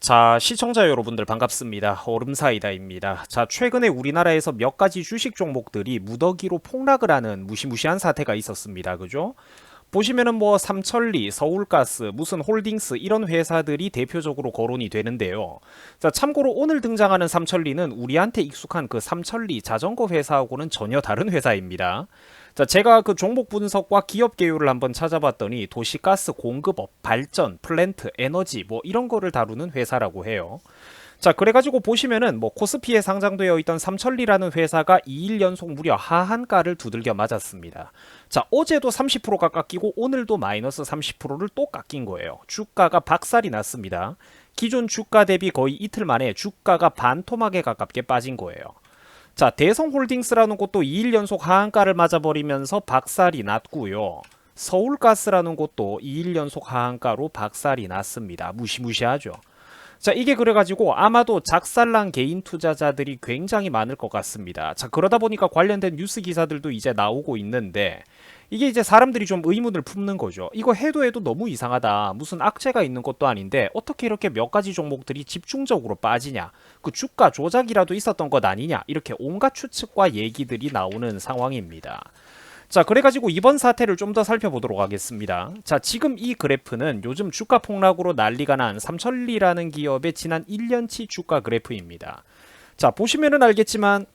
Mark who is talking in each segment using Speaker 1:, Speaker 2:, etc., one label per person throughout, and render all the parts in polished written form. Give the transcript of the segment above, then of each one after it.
Speaker 1: 자, 시청자 여러분들 반갑습니다. 얼음사이다입니다. 자, 최근에 우리나라에서 몇 가지 주식 종목들이 무더기로 폭락을 하는 무시무시한 사태가 있었습니다. 그죠? 보시면은 뭐 삼천리, 서울가스, 무슨 홀딩스 이런 회사들이 대표적으로 거론이 되는데요. 자, 참고로 오늘 등장하는 삼천리는 우리한테 익숙한 그 삼천리 자전거 회사하고는 전혀 다른 회사입니다. 자, 제가 그 종목 분석과 기업 개요를 한번 찾아봤더니 도시가스 공급업, 발전, 플랜트, 에너지 뭐 이런 거를 다루는 회사라고 해요. 자, 그래가지고 보시면은 뭐 코스피에 상장되어 있던 삼천리라는 회사가 2일 연속 무려 하한가를 두들겨 맞았습니다. 자, 어제도 30%가 깎이고 오늘도 마이너스 30%를 또 깎인 거예요. 주가가 박살이 났습니다. 기존 주가 대비 거의 이틀 만에 주가가 반토막에 가깝게 빠진 거예요. 자, 대성홀딩스라는 곳도 2일 연속 하한가를 맞아버리면서 박살이 났고요. 서울가스라는 곳도 2일 연속 하한가로 박살이 났습니다. 무시무시하죠. 자, 이게 그래가지고 아마도 작살난 개인 투자자들이 굉장히 많을 것 같습니다. 자, 그러다 보니까 관련된 뉴스 기사들도 이제 나오고 있는데 이게 이제 사람들이 좀 의문을 품는 거죠. 이거 해도 너무 이상하다. 무슨 악재가 있는 것도 아닌데 어떻게 이렇게 몇 가지 종목들이 집중적으로 빠지냐. 그 주가 조작이라도 있었던 것 아니냐. 이렇게 온갖 추측과 얘기들이 나오는 상황입니다. 자, 그래가지고 이번 사태를 좀 더 살펴보도록 하겠습니다. 자, 지금 이 그래프는 요즘 주가 폭락으로 난리가 난 삼천리라는 기업의 지난 1년치 주가 그래프입니다. 자, 보시면은 알겠지만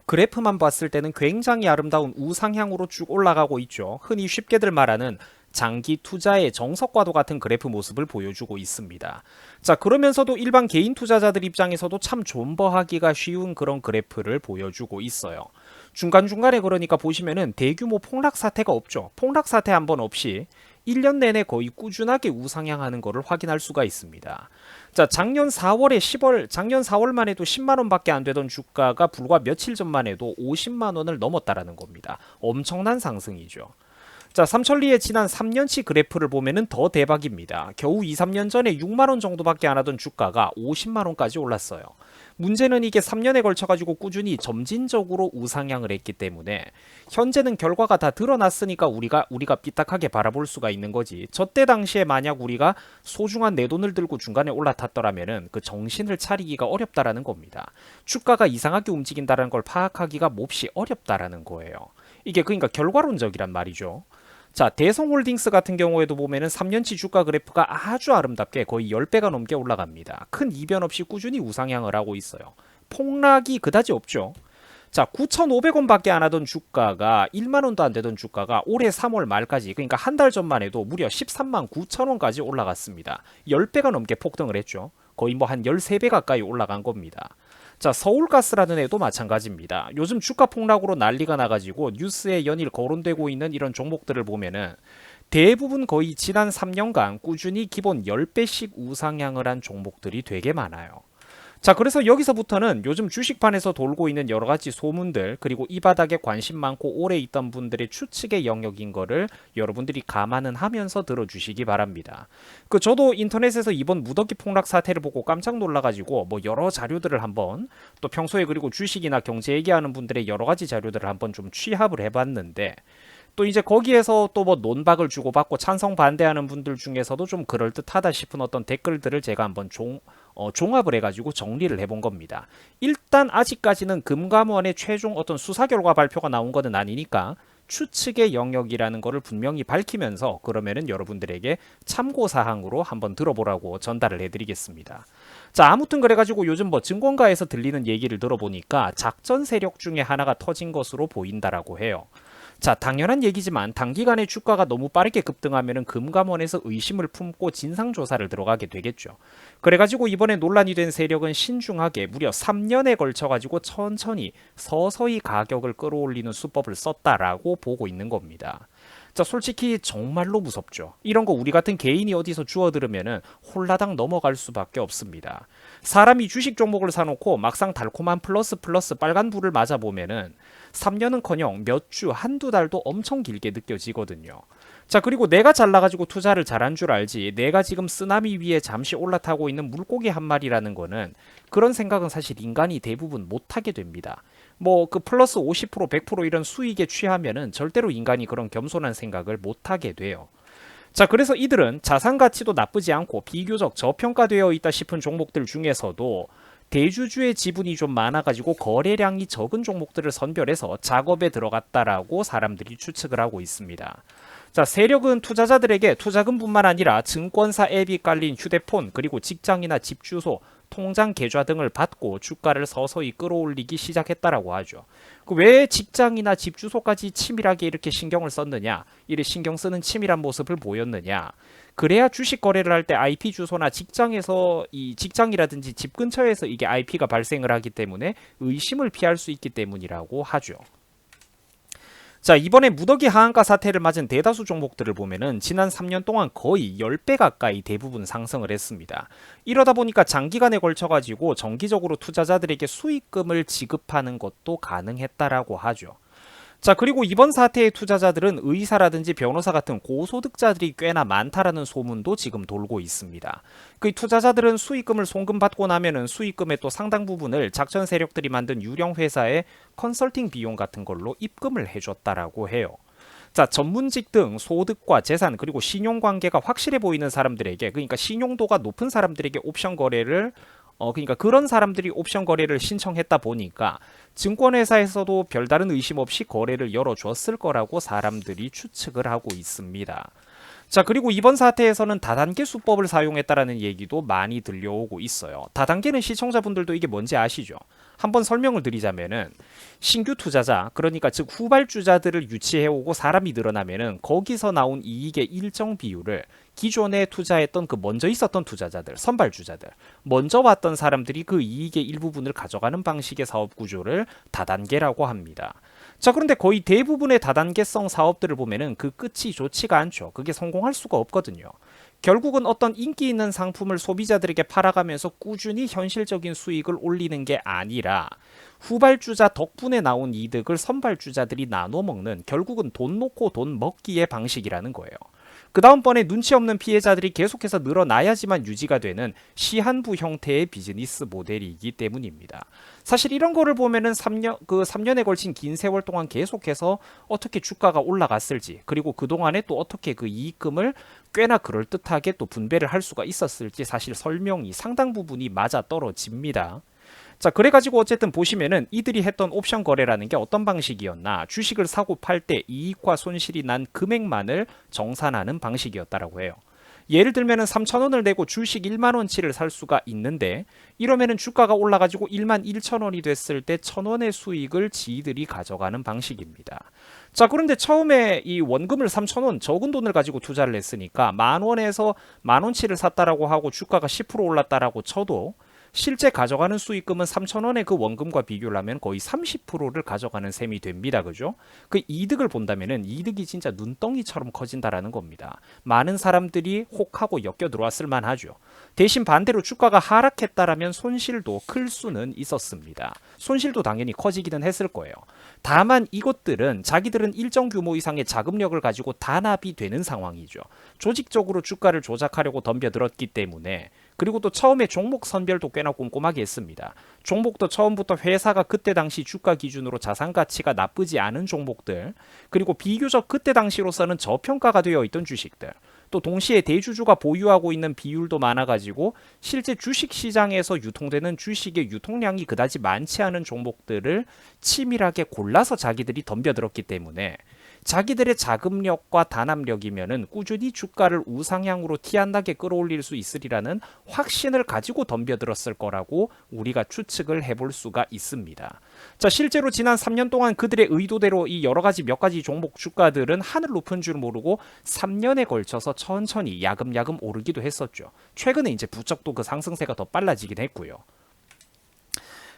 Speaker 1: 그래프만 봤을 때는 굉장히 아름다운 우상향으로 쭉 올라가고 있죠. 흔히 쉽게들 말하는 장기 투자의 정석과도 같은 그래프 모습을 보여주고 있습니다. 자, 그러면서도 일반 개인 투자자들 입장에서도 참 존버하기가 쉬운 그런 그래프를 보여주고 있어요. 중간중간에 그러니까 보시면은 대규모 폭락 사태가 없죠. 폭락 사태 한 번 없이 1년 내내 거의 꾸준하게 우상향하는 것을 확인할 수가 있습니다. 자, 작년 4월만 해도 10만 원밖에 안 되던 주가가 불과 며칠 전만 해도 50만 원을 넘었다라는 겁니다. 엄청난 상승이죠. 자, 삼천리의 지난 3년치 그래프를 보면은 더 대박입니다. 겨우 2, 3년 전에 6만 원 정도밖에 안 하던 주가가 50만 원까지 올랐어요. 문제는 이게 3년에 걸쳐가지고 꾸준히 점진적으로 우상향을 했기 때문에 현재는 결과가 다 드러났으니까 우리가 삐딱하게 바라볼 수가 있는 거지. 저때 당시에 만약 우리가 소중한 내 돈을 들고 중간에 올라탔더라면은 그 정신을 차리기가 어렵다라는 겁니다. 주가가 이상하게 움직인다는 걸 파악하기가 몹시 어렵다라는 거예요. 이게 그러니까 결과론적이란 말이죠. 자, 대성홀딩스 같은 경우에도 보면은 3년치 주가 그래프가 아주 아름답게 거의 10배가 넘게 올라갑니다. 큰 이변 없이 꾸준히 우상향을 하고 있어요. 폭락이 그다지 없죠. 자, 9,500원밖에 안 하던 주가가 1만 원도 안 되던 주가가 올해 3월 말까지 그러니까 한 달 전만 해도 무려 13만 9천 원까지 올라갔습니다. 10배가 넘게 폭등을 했죠. 거의 뭐 한 13배 가까이 올라간 겁니다. 자, 서울가스라는 애도 마찬가지입니다. 요즘 주가 폭락으로 난리가 나가지고 뉴스에 연일 거론되고 있는 이런 종목들을 보면은 대부분 거의 지난 3년간 꾸준히 기본 10배씩 우상향을 한 종목들이 되게 많아요. 자, 그래서 여기서부터는 요즘 주식판에서 돌고 있는 여러 가지 소문들, 그리고 이 바닥에 관심 많고 오래 있던 분들의 추측의 영역인 거를 여러분들이 감안은 하면서 들어주시기 바랍니다. 저도 인터넷에서 이번 무더기 폭락 사태를 보고 깜짝 놀라가지고 뭐 여러 자료들을 한번 또 평소에 그리고 주식이나 경제 얘기하는 분들의 여러 가지 자료들을 한번 좀 취합을 해봤는데 또 이제 거기에서 또 뭐 논박을 주고받고 찬성 반대하는 분들 중에서도 좀 그럴듯하다 싶은 어떤 댓글들을 제가 한번 종합을 해가지고 정리를 해본 겁니다. 일단 아직까지는 금감원의 최종 어떤 수사 결과 발표가 나온 것은 아니니까 추측의 영역이라는 것을 분명히 밝히면서 그러면은 여러분들에게 참고사항으로 한번 들어보라고 전달을 해드리겠습니다. 자, 아무튼 그래가지고 요즘 뭐 증권가에서 들리는 얘기를 들어보니까 작전 세력 중에 하나가 터진 것으로 보인다라고 해요. 자, 당연한 얘기지만 단기간에 주가가 너무 빠르게 급등하면 금감원에서 의심을 품고 진상조사를 들어가게 되겠죠. 그래가지고 이번에 논란이 된 세력은 신중하게 무려 3년에 걸쳐가지고 천천히 서서히 가격을 끌어올리는 수법을 썼다라고 보고 있는 겁니다. 자, 솔직히 정말로 무섭죠. 이런 거 우리 같은 개인이 어디서 주워 들으면은 홀라당 넘어갈 수밖에 없습니다. 사람이 주식 종목을 사놓고 막상 달콤한 플러스 빨간 불을 맞아보면은 3년은커녕 몇 주, 한두 달도 엄청 길게 느껴지거든요. 자, 그리고 내가 잘나가지고 투자를 잘한 줄 알지 내가 지금 쓰나미 위에 잠시 올라타고 있는 물고기 한 마리라는 거는 그런 생각은 사실 인간이 대부분 못하게 됩니다. 뭐 그 플러스 50% 100% 이런 수익에 취하면은 절대로 인간이 그런 겸손한 생각을 못하게 돼요. 자, 그래서 이들은 자산 가치도 나쁘지 않고 비교적 저평가되어 있다 싶은 종목들 중에서도 대주주의 지분이 좀 많아가지고 거래량이 적은 종목들을 선별해서 작업에 들어갔다라고 사람들이 추측을 하고 있습니다. 자, 세력은 투자자들에게 투자금뿐만 아니라 증권사 앱이 깔린 휴대폰, 그리고 직장이나 집 주소, 통장 계좌 등을 받고 주가를 서서히 끌어올리기 시작했다라고 하죠. 왜 직장이나 집 주소까지 치밀하게 이렇게 신경을 썼느냐, 이를 신경 쓰는 치밀한 모습을 보였느냐. 그래야 주식 거래를 할 때 IP 주소나 직장에서 이 직장이라든지 집 근처에서 이게 IP가 발생을 하기 때문에 의심을 피할 수 있기 때문이라고 하죠. 자, 이번에 무더기 하한가 사태를 맞은 대다수 종목들을 보면은 지난 3년 동안 거의 10배 가까이 대부분 상승을 했습니다. 이러다 보니까 장기간에 걸쳐가지고 정기적으로 투자자들에게 수익금을 지급하는 것도 가능했다라고 하죠. 자, 그리고 이번 사태의 투자자들은 의사라든지 변호사 같은 고소득자들이 꽤나 많다라는 소문도 지금 돌고 있습니다. 그 투자자들은 수익금을 송금받고 나면은 수익금의 또 상당 부분을 작전 세력들이 만든 유령 회사의 컨설팅 비용 같은 걸로 입금을 해줬다라고 해요. 자, 전문직 등 소득과 재산 그리고 신용관계가 확실해 보이는 사람들에게, 그러니까 신용도가 높은 사람들에게 옵션 거래를 그러니까 그런 사람들이 옵션 거래를 신청했다 보니까 증권회사에서도 별다른 의심 없이 거래를 열어줬을 거라고 사람들이 추측을 하고 있습니다. 자, 그리고 이번 사태에서는 다단계 수법을 사용했다라는 얘기도 많이 들려오고 있어요. 다단계는 시청자분들도 이게 뭔지 아시죠? 한번 설명을 드리자면은 신규 투자자, 그러니까 즉 후발주자들을 유치해오고 사람이 늘어나면은 거기서 나온 이익의 일정 비율을 기존에 투자했던 그 먼저 있었던 투자자들, 선발주자들, 먼저 왔던 사람들이 그 이익의 일부분을 가져가는 방식의 사업 구조를 다단계라고 합니다. 자, 그런데 거의 대부분의 다단계성 사업들을 보면은 그 끝이 좋지가 않죠. 그게 성공할 수가 없거든요. 결국은 어떤 인기 있는 상품을 소비자들에게 팔아가면서 꾸준히 현실적인 수익을 올리는 게 아니라 후발주자 덕분에 나온 이득을 선발주자들이 나눠 먹는, 결국은 돈 놓고 돈 먹기의 방식이라는 거예요. 그 다음번에 눈치 없는 피해자들이 계속해서 늘어나야지만 유지가 되는 시한부 형태의 비즈니스 모델이기 때문입니다. 사실 이런 거를 보면은 3년에 걸친 긴 세월 동안 계속해서 어떻게 주가가 올라갔을지, 그리고 그동안에 또 어떻게 그 이익금을 꽤나 그럴듯하게 또 분배를 할 수가 있었을지 사실 설명이 상당 부분이 맞아 떨어집니다. 자, 그래가지고 어쨌든 보시면은 이들이 했던 옵션 거래라는 게 어떤 방식이었나, 주식을 사고 팔 때 이익과 손실이 난 금액만을 정산하는 방식이었다라고 해요. 예를 들면은 3,000원을 내고 주식 1만원치를 살 수가 있는데, 이러면은 주가가 올라가지고 11,000원이 됐을 때 1,000원의 수익을 지들이 가져가는 방식입니다. 자, 그런데 처음에 이 원금을 3,000원 적은 돈을 가지고 투자를 했으니까 만원에서 만원치를 샀다라고 하고 주가가 10% 올랐다라고 쳐도 실제 가져가는 수익금은 3,000원의 그 원금과 비교를 하면 거의 30%를 가져가는 셈이 됩니다. 그죠? 그 이득을 본다면은 이득이 진짜 눈덩이처럼 커진다라는 겁니다. 많은 사람들이 혹하고 엮여 들어왔을 만하죠. 대신 반대로 주가가 하락했다라면 손실도 클 수는 있었습니다. 손실도 당연히 커지기는 했을 거예요. 다만 이것들은 자기들은 일정 규모 이상의 자금력을 가지고 단합이 되는 상황이죠. 조직적으로 주가를 조작하려고 덤벼들었기 때문에, 그리고 또 처음에 종목 선별도 꽤나 꼼꼼하게 했습니다. 종목도 처음부터 회사가 그때 당시 주가 기준으로 자산 가치가 나쁘지 않은 종목들, 그리고 비교적 그때 당시로서는 저평가가 되어 있던 주식들, 또 동시에 대주주가 보유하고 있는 비율도 많아가지고 실제 주식시장에서 유통되는 주식의 유통량이 그다지 많지 않은 종목들을 치밀하게 골라서 자기들이 덤벼들었기 때문에 자기들의 자금력과 단합력이면은 꾸준히 주가를 우상향으로 티 안 나게 끌어올릴 수 있으리라는 확신을 가지고 덤벼들었을 거라고 우리가 추측을 해볼 수가 있습니다. 자, 실제로 지난 3년 동안 그들의 의도대로 이 여러 가지 몇 가지 종목 주가들은 하늘 높은 줄 모르고 3년에 걸쳐서 천천히 야금야금 오르기도 했었죠. 최근에 이제 부쩍 또 그 상승세가 더 빨라지긴 했고요.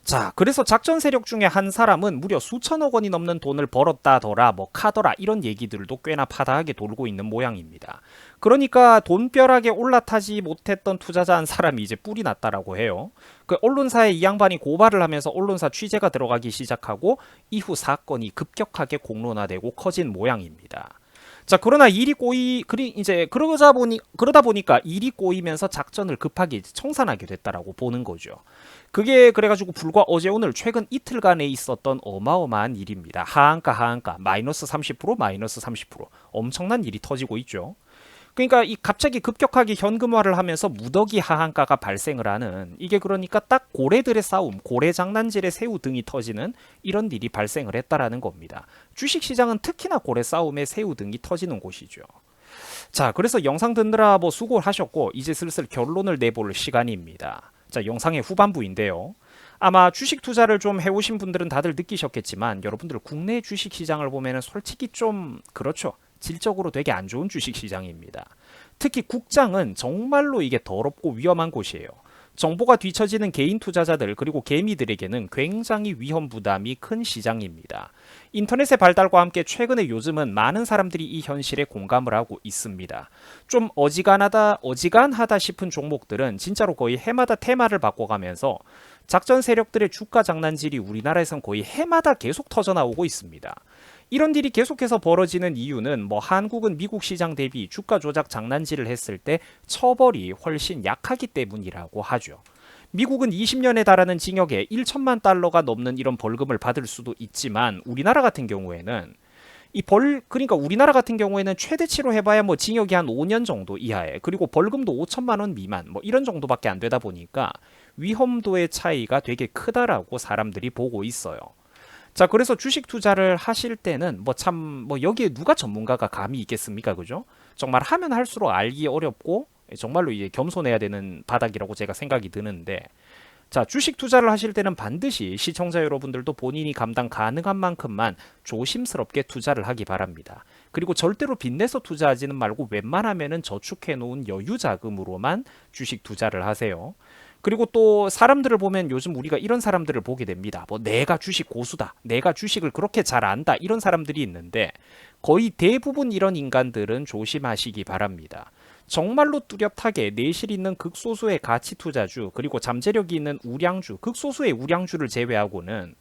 Speaker 1: 자, 그래서 작전 세력 중에 한 사람은 무려 수천억 원이 넘는 돈을 벌었다더라, 뭐 카더라, 이런 얘기들도 꽤나 파다하게 돌고 있는 모양입니다. 그러니까 돈벼락에 올라타지 못했던 투자자 한 사람이 이제 뿔이 났다라고 해요. 그 언론사에 이 양반이 고발을 하면서 언론사 취재가 들어가기 시작하고 이후 사건이 급격하게 공론화되고 커진 모양입니다. 자, 그러나 일이 그러다 보니까 일이 꼬이면서 작전을 급하게 청산하게 됐다라고 보는 거죠. 그게 그래가지고 불과 어제 오늘 최근 이틀간에 있었던 어마어마한 일입니다. 하한가 마이너스 30% 마이너스 30% 엄청난 일이 터지고 있죠. 그러니까 이 갑자기 급격하게 현금화를 하면서 무더기 하한가가 발생을 하는, 이게 그러니까 딱 고래들의 싸움, 고래 장난질에 새우 등이 터지는 이런 일이 발생을 했다라는 겁니다. 주식시장은 특히나 고래 싸움에 새우 등이 터지는 곳이죠. 자, 그래서 영상 듣느라 뭐 수고를 하셨고 이제 슬슬 결론을 내볼 시간입니다. 자, 영상의 후반부인데요. 아마 주식 투자를 좀 해오신 분들은 다들 느끼셨겠지만 여러분들 국내 주식 시장을 보면은 솔직히 좀 그렇죠. 질적으로 되게 안 좋은 주식 시장입니다. 특히 국장은 정말로 이게 더럽고 위험한 곳이에요. 정보가 뒤처지는 개인 투자자들 그리고 개미들에게는 굉장히 위험 부담이 큰 시장입니다. 인터넷의 발달과 함께 최근에 요즘은 많은 사람들이 이 현실에 공감을 하고 있습니다. 좀 어지간하다 싶은 종목들은 진짜로 거의 해마다 테마를 바꿔가면서 작전 세력들의 주가 장난질이 우리나라에선 거의 해마다 계속 터져나오고 있습니다. 이런 일이 계속해서 벌어지는 이유는 뭐 한국은 미국 시장 대비 주가 조작 장난질을 했을 때 처벌이 훨씬 약하기 때문이라고 하죠. 미국은 20년에 달하는 징역에 1천만 달러가 넘는 이런 벌금을 받을 수도 있지만 우리나라 같은 경우에는 그러니까 우리나라 같은 경우에는 최대치로 해봐야 뭐 징역이 한 5년 정도 이하에, 그리고 벌금도 5천만 원 미만 뭐 이런 정도밖에 안 되다 보니까 위험도의 차이가 되게 크다라고 사람들이 보고 있어요. 자, 그래서 주식 투자를 하실 때는 뭐 여기에 누가 전문가가 감이 있겠습니까? 그죠? 정말 하면 할수록 알기 어렵고 정말로 이제 겸손해야 되는 바닥이라고 제가 생각이 드는데, 자, 주식 투자를 하실 때는 반드시 시청자 여러분들도 본인이 감당 가능한 만큼만 조심스럽게 투자를 하기 바랍니다. 그리고 절대로 빚내서 투자하지는 말고 웬만하면은 저축해 놓은 여유 자금으로만 주식 투자를 하세요. 그리고 또 사람들을 보면 요즘 우리가 이런 사람들을 보게 됩니다. 뭐 내가 주식 고수다, 내가 주식을 그렇게 잘 안다, 이런 사람들이 있는데 거의 대부분 이런 인간들은 조심하시기 바랍니다. 정말로 뚜렷하게 내실 있는 극소수의 가치 투자주 그리고 잠재력이 있는 우량주, 극소수의 우량주를 제외하고는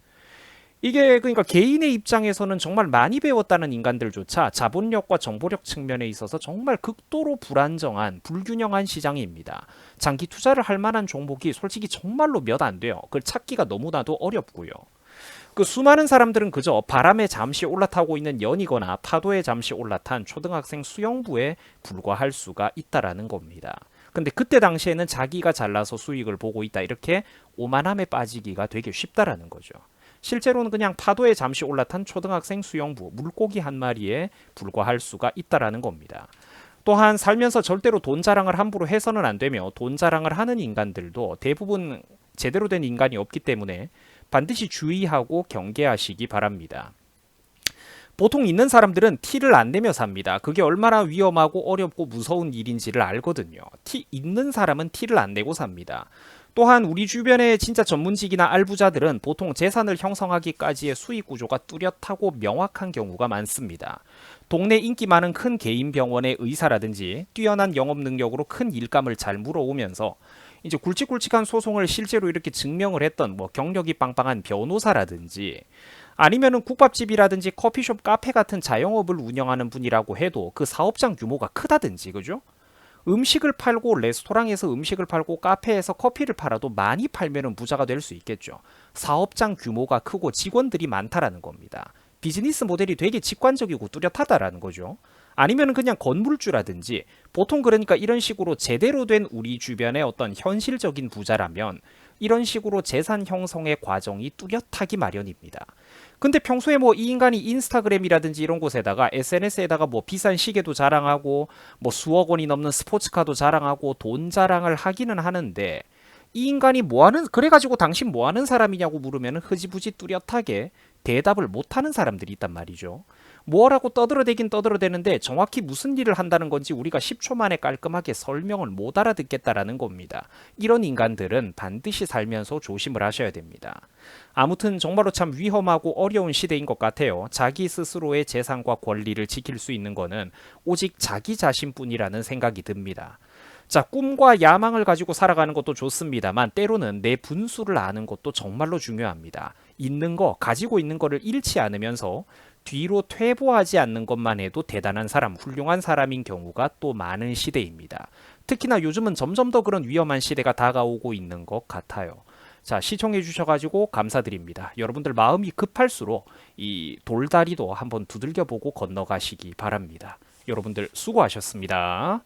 Speaker 1: 이게 그러니까 개인의 입장에서는 정말 많이 배웠다는 인간들조차 자본력과 정보력 측면에 있어서 정말 극도로 불안정한 불균형한 시장입니다. 장기 투자를 할 만한 종목이 솔직히 정말로 몇 안 돼요. 그걸 찾기가 너무나도 어렵고요. 그 수많은 사람들은 그저 바람에 잠시 올라타고 있는 연이거나 파도에 잠시 올라탄 초등학생 수영부에 불과할 수가 있다라는 겁니다. 근데 그때 당시에는 자기가 잘나서 수익을 보고 있다, 이렇게 오만함에 빠지기가 되게 쉽다라는 거죠. 실제로는 그냥 파도에 잠시 올라탄 초등학생 수영부, 물고기 한 마리에 불과할 수가 있다라는 겁니다. 또한 살면서 절대로 돈 자랑을 함부로 해서는 안 되며 돈 자랑을 하는 인간들도 대부분 제대로 된 인간이 없기 때문에 반드시 주의하고 경계하시기 바랍니다. 보통 있는 사람들은 티를 안 내며 삽니다. 그게 얼마나 위험하고 어렵고 무서운 일인지를 알거든요. 있는 사람은 티를 안 내고 삽니다. 또한 우리 주변의 진짜 전문직이나 알부자들은 보통 재산을 형성하기까지의 수익 구조가 뚜렷하고 명확한 경우가 많습니다. 동네 인기 많은 큰 개인 병원의 의사라든지 뛰어난 영업 능력으로 큰 일감을 잘 물어오면서 이제 굵직굵직한 소송을 실제로 이렇게 증명을 했던 뭐 경력이 빵빵한 변호사라든지, 아니면은 국밥집이라든지 커피숍, 카페 같은 자영업을 운영하는 분이라고 해도 그 사업장 규모가 크다든지, 그죠? 음식을 팔고 레스토랑에서 음식을 팔고 카페에서 커피를 팔아도 많이 팔면은 부자가 될 수 있겠죠. 사업장 규모가 크고 직원들이 많다라는 겁니다. 비즈니스 모델이 되게 직관적이고 뚜렷하다라는 거죠. 아니면 그냥 건물주라든지, 보통 그러니까 이런 식으로 제대로 된 우리 주변의 어떤 현실적인 부자라면 이런 식으로 재산 형성의 과정이 뚜렷하기 마련입니다. 근데 평소에 뭐 이 인간이 인스타그램이라든지 이런 곳에다가 SNS에다가 뭐 비싼 시계도 자랑하고 뭐 수억 원이 넘는 스포츠카도 자랑하고 돈 자랑을 하기는 하는데, 이 인간이 뭐하는, 그래가지고 당신 뭐하는 사람이냐고 물으면 흐지부지 뚜렷하게 대답을 못하는 사람들이 있단 말이죠. 뭐라고 떠들어대긴 떠들어대는데 정확히 무슨 일을 한다는 건지 우리가 10초 만에 깔끔하게 설명을 못 알아듣겠다라는 겁니다. 이런 인간들은 반드시 살면서 조심을 하셔야 됩니다. 아무튼 정말로 참 위험하고 어려운 시대인 것 같아요. 자기 스스로의 재산과 권리를 지킬 수 있는 거는 오직 자기 자신뿐이라는 생각이 듭니다. 자, 꿈과 야망을 가지고 살아가는 것도 좋습니다만 때로는 내 분수를 아는 것도 정말로 중요합니다. 있는 거, 가지고 있는 거를 잃지 않으면서 뒤로 퇴보하지 않는 것만 해도 대단한 사람, 훌륭한 사람인 경우가 또 많은 시대입니다. 특히나 요즘은 점점 더 그런 위험한 시대가 다가오고 있는 것 같아요. 자, 시청해 주셔가지고 감사드립니다. 여러분들 마음이 급할수록 이 돌다리도 한번 두들겨보고 건너가시기 바랍니다. 여러분들 수고하셨습니다.